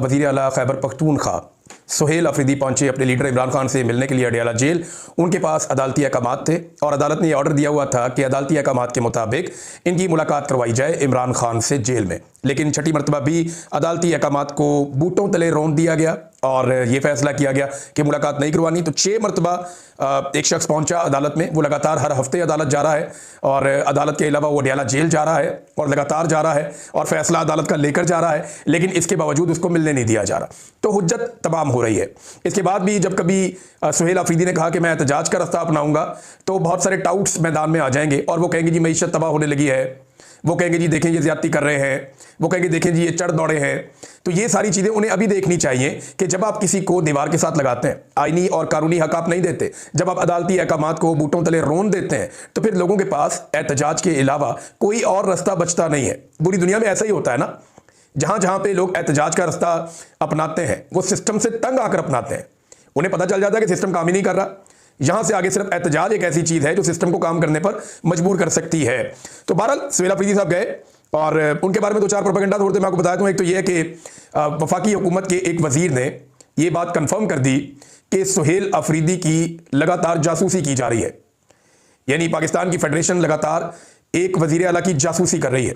वज़ीर आला खैबर पख्तूनख्वा सुहेल अफरीदी पहुंचे अपने लीडर इमरान खान से मिलने के लिए अडयाला जेल। उनके पास अदालती अहकामात थे और अदालत ने यह ऑर्डर दिया हुआ था कि अदालती अहकामात के मुताबिक इनकी मुलाकात करवाई जाए इमरान खान से जेल में। लेकिन छठी मरतबा भी अदालती अहकामात को बूटों तले रौंद दिया गया और ये फैसला किया गया कि मुलाकात नहीं करवानी। तो 6 मरतबा एक शख्स पहुंचा अदालत में। वो लगातार हर हफ्ते अदालत जा रहा है और अदालत के अलावा वो अडयाला जेल जा रहा है और लगातार जा रहा है और फैसला अदालत का लेकर जा रहा है, लेकिन इसके बावजूद उसको मिलने नहीं दिया जा रहा। तो हुज्जत तमाम हो रही है। इसके बाद भी जब कभी सुहेल अफरीदी ने कहा कि मैं एहतजाज का रास्ता अपनाऊंगा तो बहुत सारे टाउट्स मैदान में आ जाएंगे और वो कहेंगे जी मईशत तबाह होने लगी है, वो कहेंगे जी देखें ये ज्यादती कर रहे हैं, वो कहेंगे देखें जी ये चढ़ दौड़े हैं। तो ये सारी चीज़ें उन्हें अभी देखनी चाहिए कि जब आप किसी को दीवार के साथ लगाते हैं, आईनी और कानूनी हक आप नहीं देते, जब आप अदालती अहकामात को बूटों तले रोन देते हैं, तो फिर लोगों के पास एहतजाज के अलावा कोई और रास्ता बचता नहीं है। पूरी दुनिया में ऐसा ही होता है ना, जहां जहां पे लोग एहतजाज का रास्ता अपनाते हैं वो सिस्टम से तंग आकर अपनाते हैं। उन्हें पता चल जाता है कि सिस्टम काम ही नहीं कर रहा। यहां से आगे सिर्फ एहतजाज एक ऐसी चीज है जो सिस्टम को काम करने पर मजबूर कर सकती है। तो बहरहाल सुहेल अफरीदी साहब गए और उनके बारे में 2-4 प्रोपेगेंडा थोड़े मैं आपको बताया दूं। एक तो यह है कि वफाकी हुकूमत के एक वजीर ने यह बात कंफर्म कर दी कि सुहेल अफरीदी की लगातार जासूसी की जा रही है। यानी पाकिस्तान की फेडरेशन लगातार एक वजीर आला की जासूसी कर रही है।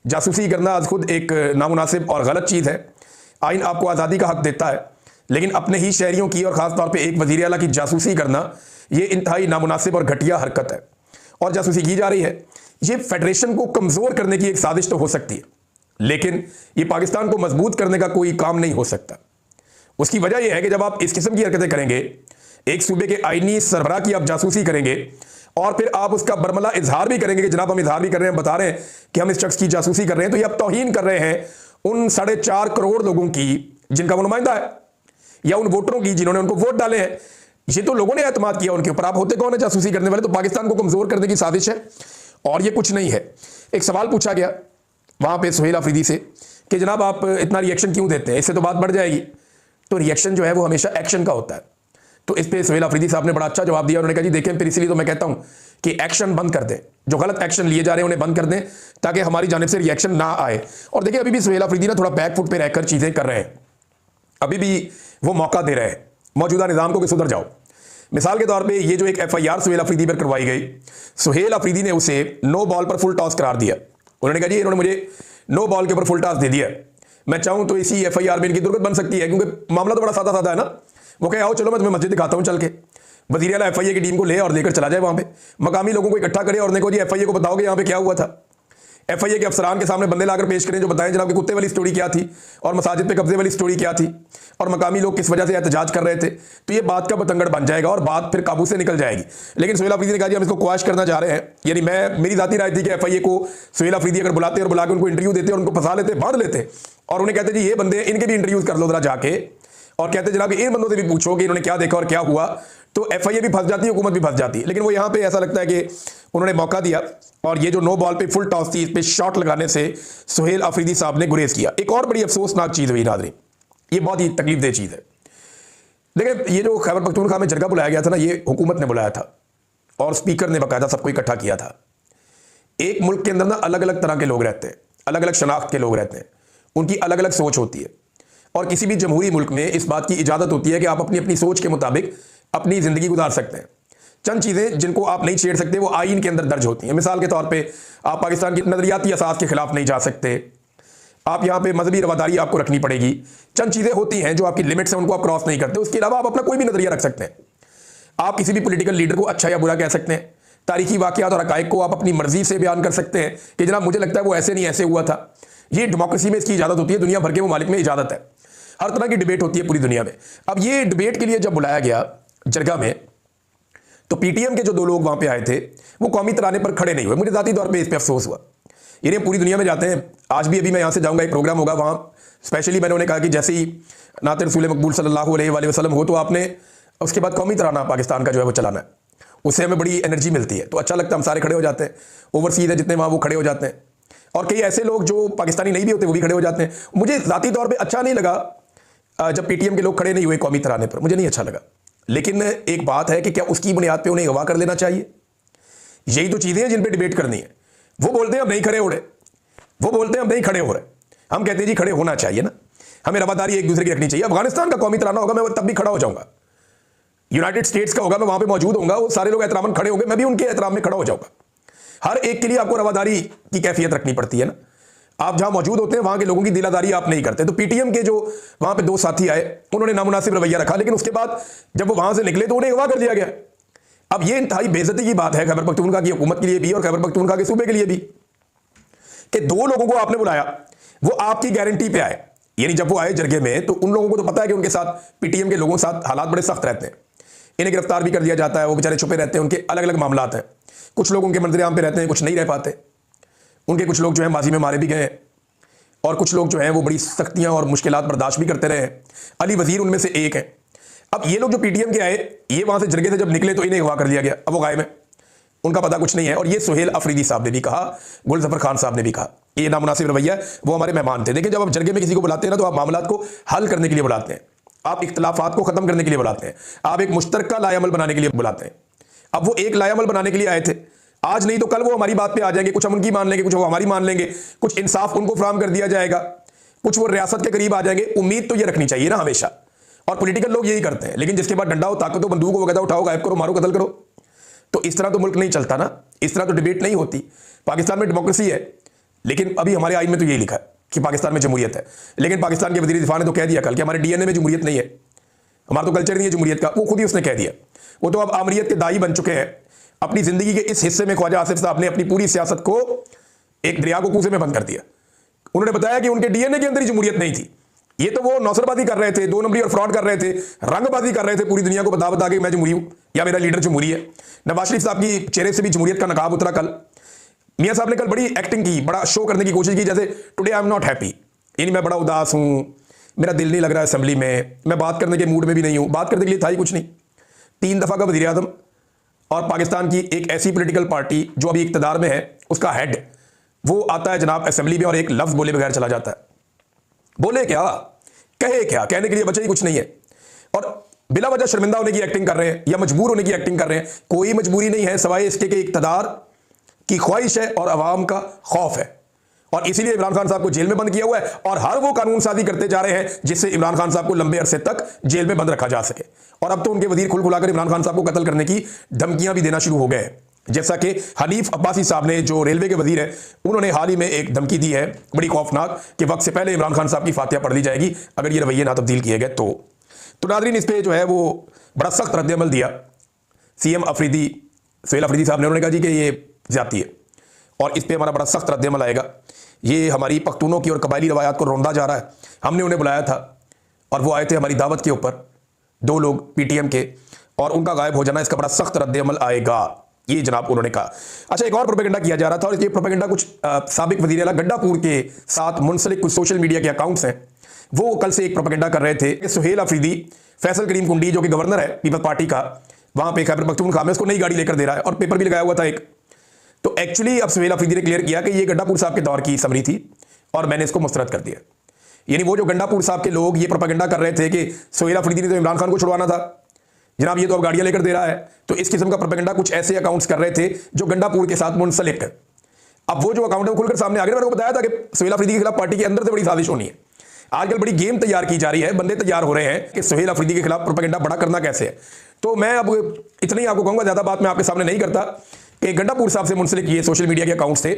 जासूसी करना आज खुद एक नामुनासिब और गलत चीज़ है। आइन आपको आज़ादी का हक देता है, लेकिन अपने ही शहरियों की और ख़ास तौर पे एक वज़ीर आला की जासूसी करना ये इंतहाई नामुनासिब और घटिया हरकत है। और जासूसी की जा रही है, ये फेडरेशन को कमज़ोर करने की एक साजिश तो हो सकती है, लेकिन ये पाकिस्तान को मजबूत करने का कोई काम नहीं हो सकता। उसकी वजह यह है कि जब आप इस किस्म की हरकतें करेंगे, एक सूबे के आइनी सरबराह की आप जासूसी करेंगे और फिर आप उसका बरमला इजहार भी करेंगे कि जनाब हम इजहार भी कर रहे हैं, बता रहे हैं कि हम इस शख्स की जासूसी कर रहे हैं, तो ये आप तौहीन कर रहे हैं उन 4.5 करोड़ लोगों की जिनका वो नुमाइंदा है, या उन वोटरों की जिन्होंने उनको वोट डाले हैं। ये तो लोगों ने एतमाद किया उनके ऊपर। आप होते कौन है जासूसी करने वाले? तो पाकिस्तान को कमजोर करने की साजिश है और ये कुछ नहीं है। एक सवाल पूछा गया वहां पे सुहेल अफरीदी से कि जनाब आप इतना रिएक्शन क्यों देते हैं, इससे तो बात बढ़ जाएगी। तो रिएक्शन जो है वो हमेशा एक्शन का होता है। तो इस पे सुहेल अफरीदी साहब ने बड़ा अच्छा जवाब दिया। उन्होंने कहा जी देखें, फिर इसलिए तो मैं कहता हूं कि एक्शन बंद कर दें, जो गलत एक्शन लिए जा रहे हैं उन्हें बंद कर दें ताकि हमारी जानिब से रिएक्शन ना आए। और देखिए अभी भी सुहेल अफरीदी ना थोड़ा बैक फुट पे रहकर चीजें कर रहे हैं, अभी भी वो मौका दे रहे हैं मौजूदा निजाम को कि सुधर जाओ। मिसाल के तौर पे ये जो एक FIR सुहेल अफरीदी पर करवाई गई, सुहेल अफरीदी ने उसे नो बॉल पर फुल टॉस करार दिया। उन्होंने कहा जी इन्होंने मुझे नो बॉल के ऊपर फुल टॉस दे दिया, मैं चाहूं तो इसी FIR में इनकी दुर्गत बन सकती है, क्योंकि मामला तो बड़ा सादा सादा है ना। वो कहे आओ चलो मैं तुम्हें मस्जिद दिखाता हूं चल के। वज़ीर आला FIA की टीम को ले और लेकर चला जाए वहां पे, मकामी लोगों को इकट्ठा करे और देखो जी FIA को बताओगे यहाँ पे क्या हुआ था। FIA के अफसरान के सामने बंदे लाकर पेश करें जो बताएं जनाब कि कुत्ते वाली स्टोरी क्या थी और मसाजिद पे कब्जे वाली स्टोरी क्या थी और मकामी लोग किस वजह से एहतजाज कर रहे थे। तो ये बात का बतंगड़ बन जाएगा और बात फिर काबू से निकल जाएगी। लेकिन सुहेल अफरीदी ने कहा जी हम इसको क्वाश करना चाह रहे हैं। यानी मेरी जाती राय थी कि FIA को सुहेल अफरीदी अगर बुलाते और बुला के उनको इंटरव्यू देते और उनको फंसा लेते, बांध लेते और उन्हें कहते जी ये बंदे इनके भी इंटरव्यूज कर लो जरा जाके, और कहते जनाब इन बंदों से भी पूछो कि इन्होंने क्या देखा और क्या हुआ, तो FIA भी फंस जाती है, हुकूमत भी फंस जाती है। लेकिन वो यहाँ पे ऐसा लगता है कि उन्होंने मौका दिया और ये जो नो बॉल पे फुल टॉस थी इस पे शॉट लगाने से सुहेल अफरीदी साहब ने गुरेज किया। एक और बड़ी अफसोसनाक चीज़ हुई नाज़रीन, ये बहुत ही तकलीफदेह चीज़ है। देखिए ये जो खैबर पख्तूनख्वा में जरगा बुलाया गया था ना, ये हुकूमत ने बुलाया था और स्पीकर ने बाकायदा सबको इकट्ठा किया था। एक मुल्क के अंदर ना अलग अलग तरह के लोग रहते हैं, अलग अलग शनाख्त के लोग रहते हैं, उनकी अलग अलग सोच होती है और किसी भी जमहूरी मुल्क में इस बात की इजाज़त होती है कि आप अपनी अपनी सोच के मुताबिक अपनी ज़िंदगी गुजार सकते हैं। चंद चीज़ें जिनको आप नहीं छेड़ सकते वो आइन के अंदर दर्ज होती हैं। मिसाल के तौर पे आप पाकिस्तान की नज़रियाती असास के खिलाफ नहीं जा सकते, आप यहाँ पे मजहबी रवादारी आपको रखनी पड़ेगी। चंद चीज़ें होती हैं जो आपकी लिमिट्स हैं, उनको आप क्रॉस नहीं करते। उसके अलावा आप अपना कोई भी नज़रिया रख सकते हैं। आप किसी भी पोलिटिकल लीडर को अच्छा या बुरा कह सकते हैं, तारीखी वाक़यात और हक़ाइक़ को आप अपनी मर्जी से बयान कर सकते हैं कि जनाब मुझे लगता है वो ऐसे नहीं ऐसे हुआ था। ये डेमोक्रेसी में इसकी इजाज़त होती है, दुनिया भर के ममालिक में इजाज़त है, हर तरह की डिबेट होती है पूरी दुनिया में। अब ये डिबेट के लिए जब बुलाया गया जरगा में, तो PTM के जो 2 लोग वहां पे आए थे वो कौमी तराने पर खड़े नहीं हुए। मुझे ज़ाती तौर पे इस पर अफसोस हुआ। यानी पूरी दुनिया में जाते हैं, आज भी अभी मैं यहाँ से जाऊँगा, एक प्रोग्राम होगा वहाँ स्पेशली मैंने उन्हें कहा कि जैसे ही नात रसूल मकबूल सल्लल्लाहु अलैहि वसल्लम हो तो आपने उसके बाद कौमी तराना पाकिस्तान का जो है वो चलाना है, उससे हमें बड़ी एनर्जी मिलती है। तो अच्छा लगता है, हम सारे खड़े हो जाते हैं, ओवरसीज है जितने वहाँ वो खड़े हो जाते हैं और कई ऐसे लोग जो पाकिस्तानी नहीं भी होते वो भी खड़े हो जाते हैं। मुझे ज़ाती तौर पर अच्छा नहीं लगा जब PTM के लोग खड़े नहीं हुए कौमी तराने पर, मुझे नहीं अच्छा लगा। लेकिन एक बात है कि क्या उसकी बुनियाद पे उन्हें अगवा कर लेना चाहिए? यही तो चीज़ें हैं जिन पे डिबेट करनी है। वो बोलते हैं हम नहीं खड़े हो रहे, वो बोलते हैं हम नहीं खड़े हो रहे, हम कहते हैं जी खड़े होना चाहिए ना। हमें रवादारी एक दूसरे की रखनी चाहिए। अफगानिस्तान का कौमी तराना होगा, मैं तब भी खड़ा हो जाऊंगा। यूनाइटेड स्टेट्स का होगा, मैं वहां पे मौजूद होऊंगा, वो सारे लोग एहतरामन खड़े होंगे, मैं भी उनके एहतराम में खड़ा हो जाऊंगा। हर एक के लिए आपको रवादारी की कैफियत रखनी पड़ती है ना। आप जहां मौजूद होते हैं वहां के लोगों की दिलादारी आप नहीं करते। तो पीटीएम के जो वहां पे दो साथी आए, उन्होंने नामुनासिब रवैया रखा, लेकिन उसके बाद जब वो वहां से निकले तो उन्हें अगवा कर दिया गया। अब ये इंतहाई बेइज्जती की बात है खैबर पख्तूनख्वा की हुकूमत के लिए भी और खैबर पख्तूनख्वा के सूबे के लिए भी, कि दो लोगों को आपने बुलाया, वो आपकी गारंटी पे आए। यानी जब वो आए जरगे में तो उन लोगों को तो पता है कि उनके साथ पीटीएम के लोगों के साथ हालात बड़े सख्त रहते हैं, इन्हें गिरफ्तार भी कर दिया जाता है, वो बेचारे छुपे रहते हैं, उनके अलग अलग मामलात हैं। कुछ लोग उनके मंजरेआम पे रहते हैं, कुछ नहीं रह पाते, उनके कुछ लोग जो है माजी में मारे भी गए, और कुछ लोग जो हैं वो बड़ी सख्तियां और मुश्किलात बर्दाश्त भी करते रहे। अली वजीर उनमें से एक है। अब ये लोग जो पीटीएम के आए, ये वहां से जरगे से जब निकले तो इन्हें अगवा कर लिया गया। अब वो गायब है, उनका पता कुछ नहीं है। और ये सुहेल अफरीदी साहब ने भी कहा, गुलजफर खान साहब ने भी कहा, ये नामुनासिब रवैया है। वो हमारे मेहमान थे। देखिए, जब आप जरगे में किसी को बुलाते हैं ना, तो आप मामलात को हल करने के लिए बुलाते हैं, आप इख्तलाफात को खत्म करने के लिए बुलाते हैं, आप एक मुश्तरका लाएअमल बनाने के लिए बुलाते हैं। अब वो एक लाएअमल बनाने के लिए आए थे, आज नहीं तो कल वो हमारी बात पे आ जाएंगे, कुछ हम उनकी मान लेंगे, कुछ वो हमारी मान लेंगे, कुछ इंसाफ उनको फराहम कर दिया जाएगा, कुछ वो रियासत के करीब आ जाएंगे। उम्मीद तो ये रखनी चाहिए ना हमेशा, और पॉलिटिकल लोग यही करते हैं। लेकिन जिसके पास डंडा हो, ताकत हो, बंदूक हो, वो कहता उठाओ, गायब करो, मारो, कत्ल करो। तो इस तरह तो मुल्क नहीं चलता ना, इस तरह तो डिबेट नहीं होती। पाकिस्तान में डेमोक्रेसी है, लेकिन अभी हमारे आइन में तो यही लिखा है कि पाकिस्तान में जमहूरियत है। लेकिन पाकिस्तान के वज़ीर दिफा ने तो कह दिया कल कि हमारे डीएनए में जमहूरियत नहीं है, हमारा तो कल्चर नहीं है जमहूरियत का। वो खुद ही उसने कह दिया। वो तो अब आमरीत के दाई बन चुके हैं। अपनी जिंदगी के इस हिस्से में ख्वाजा आसिफ साहब ने अपनी पूरी सियासत को एक दरिया को कूसे में बंद कर दिया। उन्होंने बताया कि उनके डीएनए के अंदर ही जमहूरियत नहीं थी। ये तो वो नौसरबाजी कर रहे थे, दो नंबरी और फ्रॉड कर रहे थे, रंगबाजी कर रहे थे, पूरी दुनिया को बता बता के मैं जमहूरी हूं या मेरा लीडर जमहूरी है। नवाज शरीफ साहब की चेहरे से भी जमहूरियत का नकाब उतरा कल। मियां साहब ने कल बड़ी एक्टिंग की, बड़ा शो करने की कोशिश की, जैसे today I am not happy, यानी मैं बड़ा उदास हूं, मेरा दिल नहीं लग रहा है असेंबली में, मैं बात करने के मूड में भी नहीं हूं। बात करने के लिए था ही कुछ नहीं। 3 दफा का वज़ीर आज़म और पाकिस्तान की एक ऐसी पॉलिटिकल पार्टी जो अभी इक़्तिदार में है, उसका हेड, वो आता है जनाब असेंबली में और एक लफ्ज़ बोले बगैर चला जाता है। बोले क्या, कहे क्या, कहने के लिए बचा ही कुछ नहीं है। और बिला वजह शर्मिंदा होने की एक्टिंग कर रहे हैं या मजबूर होने की एक्टिंग कर रहे हैं। कोई मजबूरी नहीं है, सवाए इसके कि इक़्तिदार की ख्वाहिश है और अवाम का खौफ है। और इसीलिए इमरान खान साहब को जेल में बंद किया हुआ है और हर वो कानून साजी करते जा रहे हैं जिससे इमरान खान साहब को लंबे अरसे तक जेल में बंद रखा जा सके। और अब तो उनके वजीर खुल खुलाकर इमरान खान साहब को कत्ल करने की धमकियां भी देना शुरू हो गए हैं। जैसा कि हनीफ अब्बासी साहब ने, जो रेलवे के वजीर हैं, उन्होंने हाल ही में एक धमकी दी है बड़ी खौफनाक कि वक्त से पहले इमरान खान साहब की फातिहा पढ़ ली जाएगी अगर ये रवैये ना तब्दील किए गए तो नाज़रीन, इस पर जो है वो बड़ा सख्त रद्द-ए-अमल दिया सीएम अफरीदी, सुहेल अफरीदी साहब ने। उन्होंने कहा जी कि ये ज्यादती है और इस पर हमारा बड़ा सख्त रद्द-ए-अमल आएगा। ये हमारी पख्तूनों की और कबायली रवायात को रौंदा जा रहा है। हमने उन्हें बुलाया था और वो आए थे हमारी दावत के ऊपर, 2 लोग पीटीएम के, और उनका गायब हो जाना, इसका बड़ा सख्त रद्द-ए-अमल आएगा, ये जनाब उन्होंने कहा। अच्छा, एक और प्रोपेगेंडा किया जा रहा था और ये प्रोपेगेंडा कुछ साबिक वज़ीर आला गड्डापुर के साथ मुंसलिक कुछ सोशल मीडिया के अकाउंट्स हैं, वो कल से एक प्रोपेगेंडा कर रहे थे कि सुहेल अफरीदी फैसल करीम कुंडी, जो कि गवर्नर है पीपल्स पार्टी का, वहां पे खैबर पख्तूनख्वा में, उसको नई गाड़ी लेकर दे रहा है और पेपर भी लगाया हुआ था एक। तो एक्चुअली अब सुहेल अफरीदी ने क्लियर किया कि ये गड्डापुर साहब के दौर की समरी थी और मैंने इसको मुस्तरद कर दिया। यानी वो जो गंडापुर साहब के लोग ये प्रोपेगेंडा कर रहे थे कि सुहेल अफरीदी ने तो इमरान खान को छुड़वाना था, जनाब ये तो अब गाड़ियां लेकर दे रहा है, तो इस किस्म का प्रोपेगेंडा कुछ ऐसे अकाउंट्स कर रहे थे जो गंडापुर के साथ मुंसलिक है। अब वो जो अकाउंट है वो खुलकर सामने आ गया। मैंने को बताया था कि सुहेल अफरीदी के खिलाफ पार्टी के अंदर से बड़ी साजिश होनी है। आजकल बड़ी गेम तैयार की जा रही है, बंदे तैयार हो रहे हैं कि सुहेल अफरीदी के खिलाफ प्रोपेगेंडा बड़ा करना कैसे है। तो मैं अब इतना ही आपको कहूंगा, ज्यादा बात मैं आपके सामने नहीं करता, कि गंडापुर साहब से मुंसलिक ये सोशल मीडिया के अकाउंट्स थे,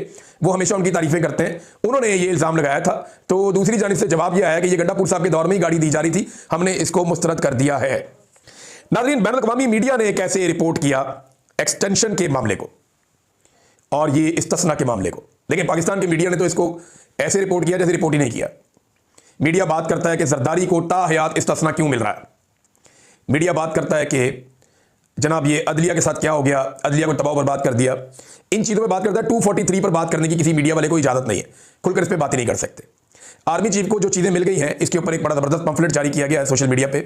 वो हमेशा उनकी तारीफें करते हैं। उन्होंने ये इल्जाम लगाया था, तो दूसरी जानिब से जवाब यह आया कि ये गंडापुर साहब के दौर में ही गाड़ी दी जा रही थी, हमने इसको मुस्तरद कर दिया है। नाज़रीन, बैनुल-अक़वामी मीडिया ने कैसे रिपोर्ट किया एक्सटेंशन के मामले को और ये इस्तिस्ना के मामले को, लेकिन पाकिस्तान के मीडिया ने तो इसको ऐसे रिपोर्ट किया जैसे रिपोर्ट ही नहीं किया। मीडिया बात करता है कि जरदारी को ताहयात इस्तिस्ना क्यों मिल रहा है। मीडिया बात करता है कि जनाब ये अदलिया के साथ क्या हो गया, अदलिया को तबाह बर्बाद कर दिया। इन चीज़ों में बात करता है। 243 पर बात करने की किसी मीडिया वाले को इजाज़त नहीं है, खुलकर इस पर बात ही नहीं कर सकते। आर्मी चीफ को जो चीज़ें मिल गई हैं, इसके ऊपर एक बड़ा ज़बरदस्त पंफलेट जारी किया गया है सोशल मीडिया पे,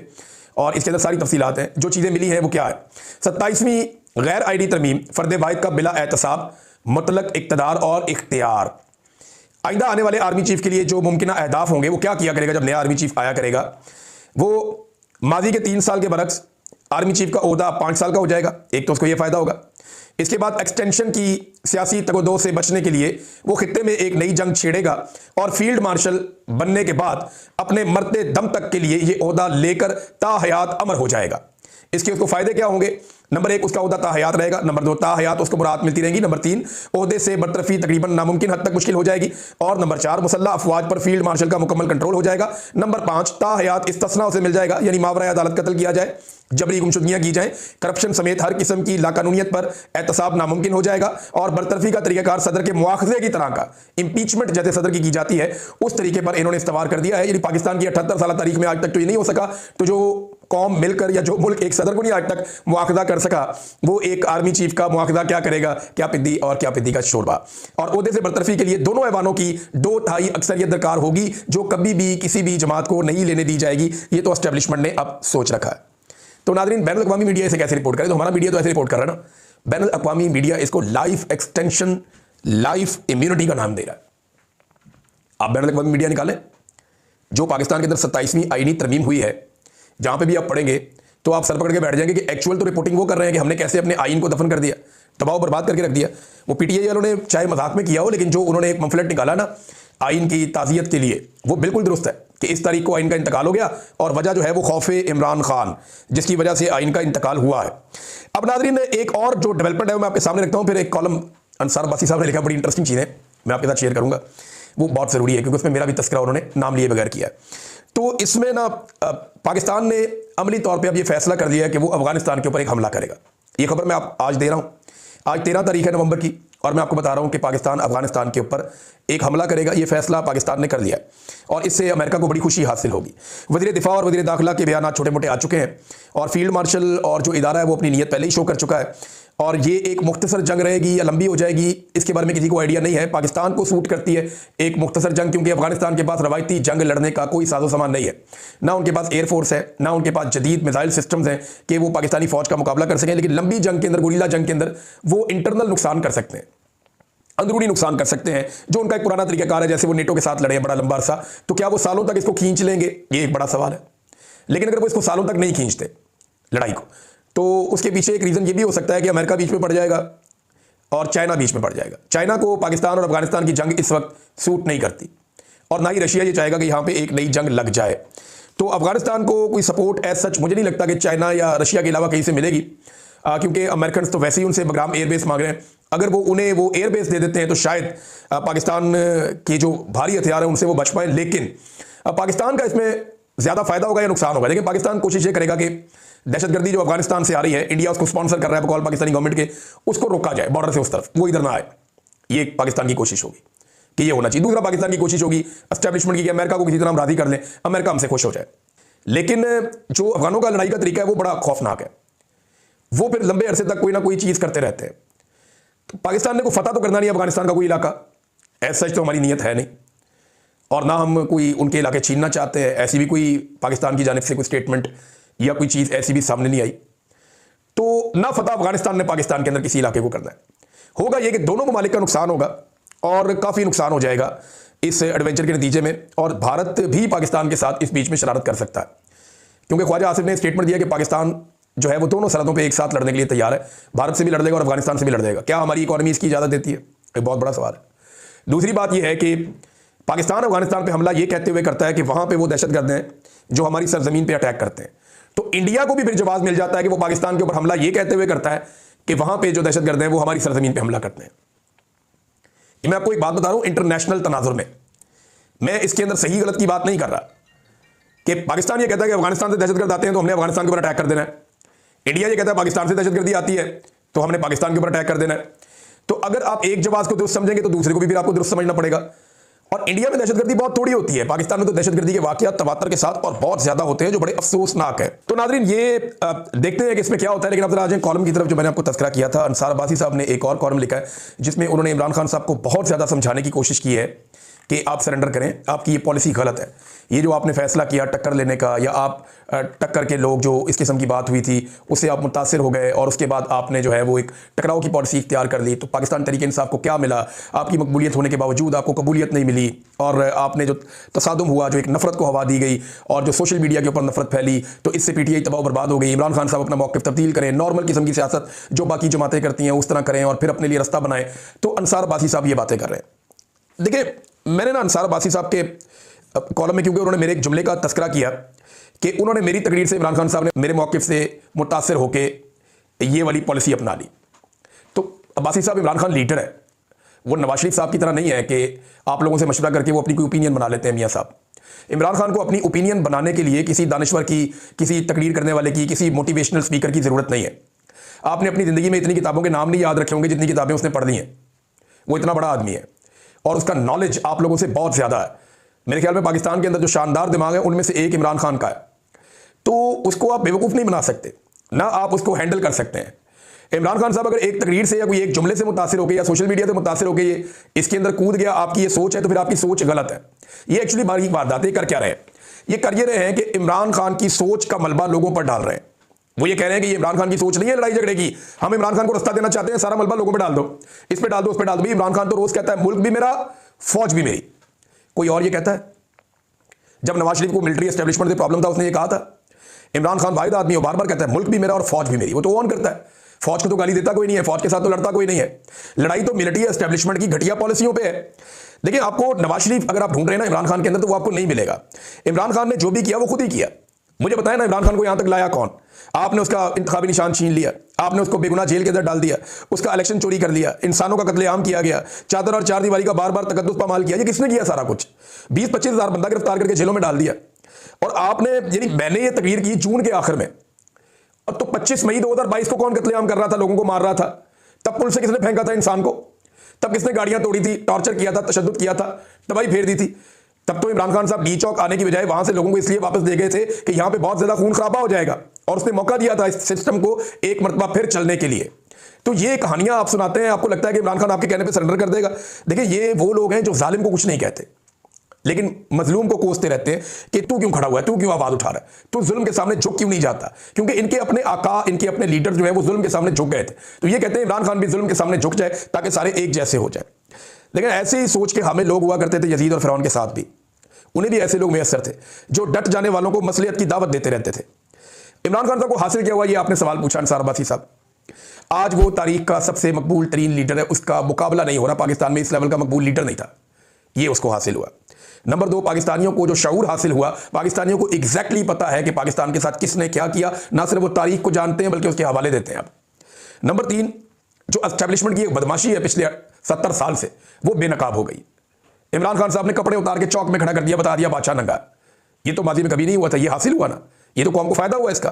और इसके अंदर सारी तफसीलात हैं। जो चीज़ें मिली हैं वो क्या है। 27वीं गैर आईडी तरमीम, फर्द वाहिद का बिला एहतसाब, मुतलक इक़्तिदार और इख्तियार। आइंदा आने वाले आर्मी चीफ के लिए जो मुमकिन अहदाफ होंगे, वो क्या किया करेगा जब नया आर्मी चीफ आया करेगा। वो माजी के 3 साल के बरक्स आर्मी चीफ का ओहदा 5 साल का हो जाएगा। एक तो उसको ये फ़ायदा होगा। इसके बाद एक्सटेंशन की सियासी तगोदो से बचने के लिए वो खित्ते में एक नई जंग छेड़ेगा और फील्ड मार्शल बनने के बाद अपने मरते दम तक के लिए ये ओहदा लेकर ताहयात अमर हो जाएगा। इसके उसको फायदे क्या होंगे? नंबर 1, उसका ओहदा ताहयात रहेगा। नंबर 2, ताहयात उसको मुराद मिलती रहेगी। नंबर 3, ओहदे से बरतरफी तकरीबन नामुमकिन हद तक मुश्किल हो जाएगी। और नंबर 4, मुसल्लह अफवाज पर फील्ड मार्शल का मुकम्मल कंट्रोल हो जाएगा। नंबर 5, ताहयात इस्तिस्ना उसे मिल जाएगा, यानी मावरा अदालत कत्ल किया जाए, जबरी गुमशुदगियां की जाएं, करप्शन समेत हर किस्म की लाकानूनियत पर एहतसाब नामुमकिन हो जाएगा। और बरतरफी का तरीकाकार सदर के मुआखजे की तरह का, इंपीचमेंट जैसे सदर की जाती है उस तरीके पर इन्होंने इस्तेमाल कर दिया है। यानी पाकिस्तान की 78 साल तारीख में आज तक तो ये नहीं हो सका, तो जो कौम मिलकर या जो मुल्क एक सदर को नहीं आज तक मुआखजा कर सका, वो एक आर्मी चीफ का मुआखजा क्या करेगा? क्या पिद्दी और क्या पिद्दी का शोरबा। और ओहदे से बरतरफी के लिए दोनों ऐवानों की 2/3 अक्सरियत दरकार होगी, जो कभी भी किसी भी जमात को नहीं लेने दी जाएगी। ये तो एस्टेब्लिशमेंट ने अब सोच रखा है। तो नाज़रीन, बैनुल अक़वामी मीडिया इसे कैसे रिपोर्ट करे? तो हमारा मीडिया तो ऐसे रिपोर्ट कर रहा है ना। बैनुल अक़वामी मीडिया इसको लाइफ एक्सटेंशन, लाइफ इम्यूनिटी का नाम दे रहा है। आप बैनुल अक़वामी मीडिया निकालें, जो पाकिस्तान के अंदर 27वीं आईनी तरमीम हुई है, जहां पे भी आप पढ़ेंगे तो आप सर पकड़ के बैठ जाएंगे कि एक्चुअल तो रिपोर्टिंग वो कर रहे हैं कि हमने कैसे अपने आइन को दफन कर दिया, दबाव बर्बाद करके रख दिया। वो पीटीआई वालों ने चाहे मजाक में किया हो, लेकिन जो उन्होंने एक पम्फलेट निकाला ना आइन की ताज़ियत के लिए, वो बिल्कुल दुरुस्त है कि इस तारीख को आइन का इंतकाल हो गया। और वजह जो है वो खौफ इमरान खान, जिसकी वजह से आइन का इंतकाल हुआ है। अब नाज़रीन, एक और जो डेवलपमेंट है वो मैं आपके सामने रखता हूँ। फिर एक कॉलम अंसार अब्बासी साहब ने लिखा, बड़ी इंटरेस्टिंग चीज़ है, मैं आपके साथ शेयर करूँगा। वो बहुत ज़रूरी है क्योंकि उसमें मेरा भी तस्करा उन्होंने नाम लिए बगैर किया है। तो इसमें ना पाकिस्तान ने अमली तौर पे अब ये फैसला कर लिया है कि वो अफगानिस्तान के ऊपर एक हमला करेगा। ये खबर मैं आप आज दे रहा हूँ। आज 13 तारीख है नवंबर की, और मैं आपको बता रहा हूँ कि पाकिस्तान अफगानिस्तान के ऊपर एक हमला करेगा। ये फैसला पाकिस्तान ने कर लिया है और इससे अमेरिका को बड़ी खुशी हासिल होगी। वज़ीर दिफा और वज़ीर दाखिला के बयान छोटे मोटे आ चुके हैं और फील्ड मार्शल और जो इदारा है वो अपनी नीयत पहले ही शो कर चुका है। और ये एक मुख्तसर जंग रहेगी या लंबी हो जाएगी, इसके बारे में किसी को आइडिया नहीं है। पाकिस्तान को सूट करती है एक मुख्तसर जंग, क्योंकि अफगानिस्तान के पास रवायती जंग लड़ने का कोई साजो सामान नहीं है। ना उनके पास एयरफोर्स है, ना उनके पास जदीद मिसाइल सिस्टम्स हैं कि वो पाकिस्तानी फौज का मुकाबला कर सकें। लेकिन लंबी जंग के अंदर, गुरिल्ला जंग के अंदर, वो इंटरनल नुकसान कर सकते हैं, अंदरूनी नुकसान कर सकते हैं, जो उनका एक पुराना तरीकाकार है। जैसे वो नेटो के साथ लड़े हैं बड़ा लंबा अरसा, तो क्या वो सालों तक इसको खींच लेंगे? ये एक बड़ा सवाल है। लेकिन अगर वो इसको सालों तक नहीं खींचते लड़ाई को, तो उसके पीछे एक रीज़न ये भी हो सकता है कि अमेरिका बीच में पड़ जाएगा और चाइना बीच में पड़ जाएगा। चाइना को पाकिस्तान और अफगानिस्तान की जंग इस वक्त सूट नहीं करती, और ना ही रशिया ये चाहेगा कि यहाँ पे एक नई जंग लग जाए। तो अफगानिस्तान को कोई सपोर्ट एज सच मुझे नहीं लगता कि चाइना या रशिया के अलावा कहीं से मिलेगी, क्योंकि अमेरिकन तो वैसे ही उनसे बग्राम एयरबेस मांग रहे हैं। अगर वो उन्हें वो एयरबेस दे देते हैं तो शायद पाकिस्तान के जो भारी हथियार हैं उनसे वो बच पाए। लेकिन पाकिस्तान का इसमें ज़्यादा फायदा होगा या नुकसान होगा? देखिए, पाकिस्तान कोशिश ये करेगा कि दहशतगर्दी जो अफगानिस्तान से आ रही है, इंडिया उसको स्पॉन्सर कर रहा है बकौल पाकिस्तानी गवर्नमेंट के, उसको रोका जाए बॉर्डर से उस तरफ, वो इधर ना आए। ये पाकिस्तान की कोशिश होगी कि ये होना चाहिए। दूसरा, पाकिस्तान की कोशिश होगी एस्टेब्लिशमेंट की कि अमेरिका को किसी तरह हम राजी कर लें, अमेरिका हमसे खुश हो जाए। लेकिन जो अफगानों का लड़ाई का तरीका है वो बड़ा खौफनाक है। वो फिर लंबे अरसे तक कोई ना कोई चीज़ करते रहते हैं। तो पाकिस्तान ने को फतह तो करना नहीं अफगानिस्तान का कोई इलाका, ऐसा सच तो हमारी नीयत है नहीं, और ना हम कोई उनके इलाके छीनना चाहते हैं। ऐसी भी कोई पाकिस्तान की जानिब से कोई स्टेटमेंट या कोई चीज़ ऐसी भी सामने नहीं आई। तो ना फतह अफगानिस्तान ने पाकिस्तान के अंदर किसी इलाके को करना है। होगा ये कि दोनों ममालिक का नुकसान होगा और काफ़ी नुकसान हो जाएगा इस एडवेंचर के नतीजे में, और भारत भी पाकिस्तान के साथ इस बीच में शरारत कर सकता है, क्योंकि ख्वाजा आसिफ ने स्टेटमेंट दिया कि पाकिस्तान जो है वो दोनों सरहदों पे एक साथ लड़ने के लिए तैयार है। भारत से भी लड़ लेगा और अफगानिस्तान से भी लड़ लेगा। क्या हमारी इकॉनमी इसकी इजाज़त देती है? एक बहुत बड़ा सवाल है। दूसरी बात यह है कि पाकिस्तान अफगानिस्तान पे हमला ये कहते हुए करता है कि वहाँ पे वो दहशतगर्द हैं जो हमारी सरजमीन पे अटैक करते हैं। तो इंडिया को भी फिर जवाब मिल जाता है कि वो पाकिस्तान के ऊपर हमला ये कहते हुए करता है कि वहाँ पे जो दहशतगर्द हैं वो हमारी सरजमीन पे हमला करते हैं। मैं आपको एक बात बता रहा हूँ, इंटरनेशनल तनाजुर में मैं इसके अंदर सही गलत की बात नहीं कर रहा कि पाकिस्तान ये कहता है कि अफगानिस्तान से दहशतगर्द आते हैं तो हमने अफगानिस्तान के ऊपर अटैक कर देना है। इंडिया ये कहता है पाकिस्तान से दहशतगर्दी आती है तो हमने पाकिस्तान के ऊपर अटैक कर देना है। तो अगर आप एक जवाब को दुरुस्त समझेंगे तो दूसरे को भी फिर आपको दुरुस्त समझना पड़ेगा। और इंडिया में दहशतगर्दी बहुत थोड़ी होती है, पाकिस्तान में तो दहशतगर्दी के वाकयात तवातर के साथ और बहुत ज्यादा होते हैं जो बड़े अफसोसनाक है। तो नाज़रीन, ये देखते हैं कि इसमें क्या होता है। लेकिन अब जरा आ जाए कॉलम की तरफ जो मैंने आपको तज़किरा किया था। अंसार अब्बासी साहब ने एक और कॉलम लिखा है जिसमें उन्होंने इमरान खान साहब को बहुत ज्यादा समझाने की कोशिश की है कि आप सरेंडर करें, आपकी ये पॉलिसी गलत है। ये जो आपने फैसला किया टक्कर लेने का, या आप टक्कर के लोग जो इस किस्म की बात हुई थी उससे आप मुतासिर हो गए और उसके बाद आपने जो है वो एक टकराव की पॉलिसी इख्तियार कर ली, तो पाकिस्तान तहरीक इंसाफ को क्या मिला? आपकी मकबूलियत होने के बावजूद आपको कबूलियत नहीं मिली, और आपने जो तसादुम हुआ, जो एक नफरत को हवा दी गई और जो सोशल मीडिया के ऊपर नफरत फैली, तो इससे पीटीआई तबाह बर्बाद हो गई। इमरान खान साहब अपना मौक़िफ़ तब्दील करें, नॉर्मल किस्म की सियासत जो बाकी जमातें करती हैं उस तरह करें और फिर अपने लिए रास्ता बनाएं। तो अंसार अब्बासी साहब ये बातें कर रहे हैं। देखिए, मैंने ना अंसार अब्बासी साहब के कॉलम में, क्योंकि उन्होंने मेरे एक जुमले का तस्करा किया कि उन्होंने मेरी तकरीर से, इमरान खान साहब ने मेरे मौक़िफ़ से मुतासिर होकर ये वाली पॉलिसी अपना ली। तो अब्बासी साहब इमरान खान लीडर है, वो नवाज शरीफ साहब की तरह नहीं है कि आप लोगों से मशवरा करके वो अपनी कोई ओपिनियन बना लेते हैं। मियाँ साहब, इमरान खान को अपनी ओपिनियन बनाने के लिए किसी दानश्वर की, किसी तकरीर करने वाले की, किसी मोटिवेशनल स्पीकर की ज़रूरत नहीं है। आपने अपनी ज़िंदगी में इतनी किताबों के नाम नहीं याद रखे होंगे जितनी किताबें उसने पढ़ ली हैं। वो इतना बड़ा आदमी है और उसका नॉलेज आप लोगों से बहुत ज़्यादा है। मेरे ख्याल में पाकिस्तान के अंदर जो शानदार दिमाग है उनमें से एक इमरान खान का है। तो उसको आप बेवकूफ़ नहीं बना सकते, ना आप उसको हैंडल कर सकते हैं। इमरान खान साहब अगर एक तकरीर से या कोई एक जुमले से मुतासिर होकर या सोशल मीडिया से मुतासिर होकर ये इसके अंदर कूद गया, आपकी ये सोच है, तो फिर आपकी सोच गलत है। ये एक्चुअली बारीक वारदात कर क्या रहे हैं? ये कर ये रहे हैं कि इमरान खान की सोच का मलबा लोगों पर डाल रहे हैं। वो ये कह रहे हैं कि ये इमरान खान की सोच नहीं है लड़ाई झगड़े की, हम इमरान खान को रास्ता देना चाहते हैं, सारा मलबा लोगों पर डाल दो, इस पर डाल दो, उस पर डाल दो। इमरान खान तो रोज कहता है मुल्क भी मेरा, फौज भी मेरी। कोई और ये कहता है? जब नवाज शरीफ को मिलिट्री एस्टेब्लिशमेंट से प्रॉब्लम था उसने ये कहा था। इमरान खान वाहिद आदमी हो, बार बार कहता है मुल्क भी मेरा और फौज भी मेरी। वो तो ऑन करता है, फौज को तो गाली देता कोई नहीं है, फौज के साथ तो लड़ता कोई नहीं है। लड़ाई तो मिलिट्री एस्टेब्लिशमेंट की घटिया पॉलिसियों पे है। देखिए, आपको नवाज शरीफ अगर आप ढूंढ रहे हैं ना इमरान खान के अंदर, तो वो आपको नहीं मिलेगा। इमरान खान ने जो भी किया वो खुद ही किया। मुझे बताया ना इमरान खान को यहां तक लाया कौन? आपने उसका इंतखाबी निशान छीन लिया, आपने उसको बेगुनाह जेल के अंदर डाल दिया, उसका इलेक्शन चोरी कर लिया, इंसानों का कत्लेआम किया गया, चादर और चार दीवारी का बार बार तकद्दुस पामाल किया। ये किसने किया? सारा कुछ 20-25 हज़ार बंदा गिरफ्तार करके जेलों में डाल दिया। और आपने, यानी मैंने ये तकरीर की जून के आखिर में, और तो 25 मई 2022 को कौन कत्लेआम कर रहा था, लोगों को मार रहा था? तब पुलिस से किसने फेंका था इंसान को? तब किसने गाड़ियां तोड़ी थी, टॉर्चर किया था, तशद्दुद किया था, तबाही फेर दी थी? तब तो इमरान खान साहब डी चौक आने की बजाय वहां से लोगों को इसलिए वापस ले गए थे कि यहां पे बहुत ज्यादा खून खराबा हो जाएगा, और उसने मौका दिया था इस सिस्टम को एक मरतबा फिर चलने के लिए। तो ये कहानियां आप सुनाते हैं, आपको लगता है कि इमरान खान आपके कहने पे सरेंडर कर देगा। देखिए, ये वो लोग हैं जो जालिम को कुछ नहीं कहते लेकिन मजलूम को कोसते रहते हैं कि तू क्यों खड़ा हुआ है, तू क्यों आवाज उठा रहा है, तू जुल्म के सामने झुक क्यों नहीं जाता? क्योंकि इनके अपने आका, इनके अपने लीडर जो है वो जुल्म के सामने झुक गए थे। तो ये कहते हैं इमरान खान भी जुल्म के सामने झुक जाए ताकि सारे एक जैसे हो जाए। लेकिन ऐसे ही सोच के हमें लोग हुआ करते थे यजीद और फिरौन के साथ भी। उन्हें भी ऐसे लोग मैसर थे जो डट जाने वालों को मसलियत की दावत देते रहते थे। इमरान खान साहब को हासिल क्या हुआ, ये आपने सवाल पूछा अंसार अब्बासी साहब। आज वो तारीख का सबसे मकबूल तरीन लीडर है, उसका मुकाबला नहीं हो रहा। पाकिस्तान में इस लेवल का मकबूल लीडर नहीं था, ये उसको हासिल हुआ। नंबर 2, पाकिस्तानियों को जो शऊर हासिल हुआ, पाकिस्तानियों को एग्जैक्टली पता है कि पाकिस्तान के साथ किसने क्या किया। ना सिर्फ वो तारीख को जानते हैं बल्कि उसके हवाले देते हैं आप। नंबर 3, जो एस्टेब्लिशमेंट की एक बदमाशी है पिछले 70 साल से, वो बेनकाब हो गई। इमरान खान साहब ने कपड़े उतार के चौक में खड़ा कर दिया, बता दिया बादशाह नंगा। ये तो माजी में कभी नहीं हुआ था, ये हासिल हुआ ना, ये तो कौम को फायदा हुआ इसका।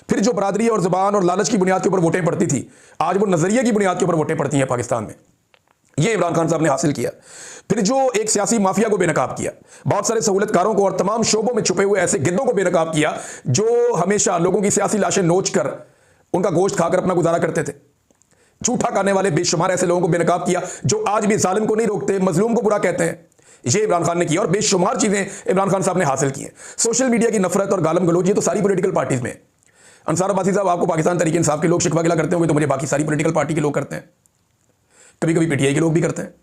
फिर जो बरादरी और जुबान और लालच की बुनियाद के ऊपर वोटें पड़ती थी, आज वो नजरिए की बुनियाद के ऊपर वोटें पड़ती हैं पाकिस्तान में। ये इमरान खान साहब ने हासिल किया। फिर जो एक सियासी माफिया को बेनकाब किया, बहुत सारे सहूलतकारों को और तमाम शोबों में छुपे हुए ऐसे गिद्धों को बेनकाब किया जो हमेशा लोगों की सियासी लाशें नोच कर उनका गोश्त खाकर अपना गुजारा करते थे। झूठा करने वाले बेशुमार ऐसे लोगों को बेनकाब किया जो आज भी जालिम को नहीं रोकते, मजलूम को बुरा कहते हैं। ये इमरान खान ने किया और बेशुमार चीजें इमरान खान साहब ने हासिल की हैं। सोशल मीडिया की नफरत और गालम गलोच, ये तो सारी पॉलिटिकल पार्टीज में। अंसार अब्बासी साहब, आपको पाकिस्तान तहरीक इंसाफ के लोग शिकवा गिला करते होंगे, तो मुझे बाकी सारी पॉलिटिकल पार्टी के लोग करते हैं, कभी कभी पीटीआई के लोग भी करते हैं।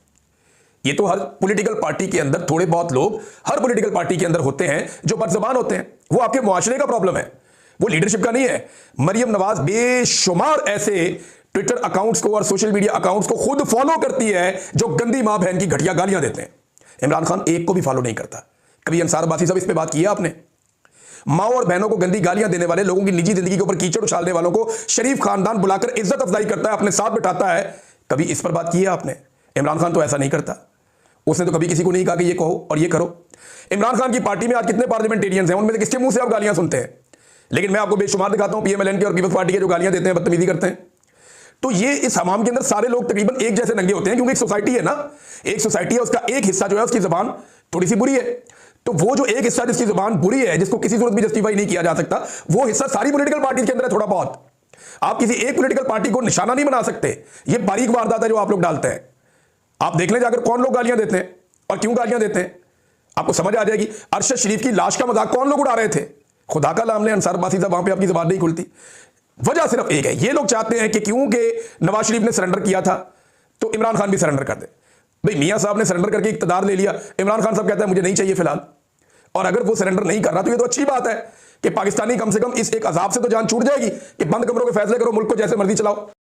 ये तो हर पॉलिटिकल पार्टी के अंदर थोड़े बहुत लोग हर पॉलिटिकल पार्टी के अंदर होते हैं जो बदज़बान होते हैं। वो आपके मुआशरे का प्रॉब्लम है, वो लीडरशिप का नहीं है। मरियम नवाज बेशुमार ऐसे ट्विटर अकाउंट्स को और सोशल मीडिया अकाउंट्स को खुद फॉलो करती है जो गंदी मां बहन की घटिया गालियां देते हैं। इमरान खान एक को भी फॉलो नहीं करता। कभी अंसार अब्बासी साहब इस पे बात की है आपने? माँ और बहनों को गंदी गालियां देने वाले लोगों की निजी जिंदगी के ऊपर कीचड़ उछालने वालों को शरीफ खानदान बुलाकर इज्जत अफजाई करता है, अपने साथ बिठाता है। कभी इस पर बात की है आपने? इमरान खान तो ऐसा नहीं करता। उसने तो कभी किसी को नहीं कहा कि ये कहो और ये करो। इमरान खान की पार्टी में आज कितने पार्लियामेंटेरियंस हैं, उनमें से किसके मुंह से आप गालियां सुनते हैं? लेकिन मैं आपको बेशुमार दिखाता हूं पीएमएलएन के और पीपल्स पार्टी के जो गालियां देते हैं, बदतमीजी करते हैं। तो ये इस हमाम के अंदर सारे लोग तकरीबन एक जैसे नंगे होते हैं, क्योंकि एक सोसाइटी है ना, एक सोसाइटी है, उसका एक हिस्सा जो है उसकी जुबान थोड़ी सी बुरी है। तो वो जो एक हिस्सा जिसकी जुबान बुरी है, जिसको किसी सूरत भी जस्टिफाई नहीं किया जा सकता, वो हिस्सा सारी पॉलिटिकल पार्टी के अंदर है थोड़ा बहुत। आप किसी एक पॉलिटिकल पार्टी को निशाना नहीं बना सकते। ये बारीक वारदात है जो आप लोग डालते हैं। आप देख लें जाकर कौन लोग गालियां देते हैं। और क्यों गालियां देते हैं आपको समझ आ जाएगी। अरशद शरीफ की लाश का मजाक कौन लोग उड़ा रहे थे? खुदा का नाम ले अंसार बासी साहब, वहां पे आपकी जबान नहीं खुलती। वजह सिर्फ एक है, ये लोग चाहते हैं कि क्योंकि नवाज शरीफ ने सरेंडर किया था तो इमरान खान भी सरेंडर कर दे। भाई मियां साहब ने सरेंडर करके इक्तदार ले लिया, इमरान खान साहब कहता है मुझे नहीं चाहिए फिलहाल। और अगर वो सरेंडर नहीं कर रहा तो ये तो अच्छी बात है कि पाकिस्तानी कम से कम इस एक अजाब से तो जान छूट जाएगी कि बंद कमरों के फैसले करो, मुल्क को जैसे मर्जी चलाओ।